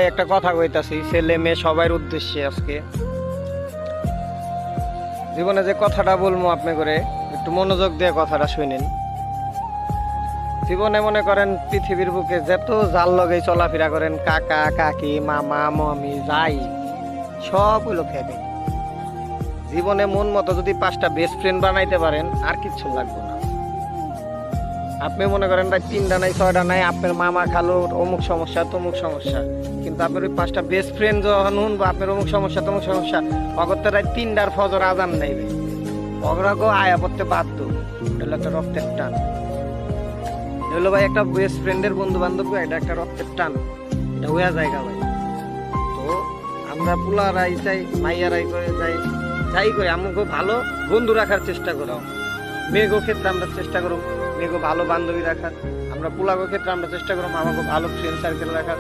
একটা কথা কইতাছি ছেলে মেয়ে সবার উদ্দেশ্যে আজকে জীবনে যে কথাটা বলবো আপনি করে একটু মনোযোগ দিয়ে কথাটা শুনেন। জীবনে মনে করেন পৃথিবীর বুকে যত জাল লগে চলাফেরা করেন কাকা কাকি মামা মামি যাই সব হইলো ফ্যামিলি। জীবনে মন মতো যদি 5টা বেস্ট ফ্রেন্ড বানাইতে পারেন আর কিচ্ছু লাগবে না। আপনি মনে করেন ভাই 3টা নাই 6টা নাই আপনার মামা খালুর অমুক সমস্যা তমুক সমস্যা, কিন্তু আপনার ওই 5টা বেস্ট ফ্রেন্ড যখন হুন বা আপনার অমুক সমস্যা তমুক সমস্যা অগত্যা রায় 3টার ফজর আজান নেইবে অগ্রাগো আয়া পড়তে বাধ্য। এটা হলো একটা রক্তের টান। হলো ভাই একটা বেস্ট ফ্রেন্ডের বন্ধু বান্ধব এটা একটা রক্তের টান, এটা হইয়া জায়গা ভাই। তো আমরা পুলারাই চাই মাইয়ারাই করে যাই যাই করে আমাকে ভালো বন্ধু রাখার চেষ্টা করো। মেয়েগো ক্ষেত্রে আমরা চেষ্টা করো মেয়েগো ভালো বান্ধবী রাখার, আমরা পুলাগো ক্ষেত্রে আমরা চেষ্টা করো আমাকে ভালো ফ্রেন্ড সার্কেল রাখার।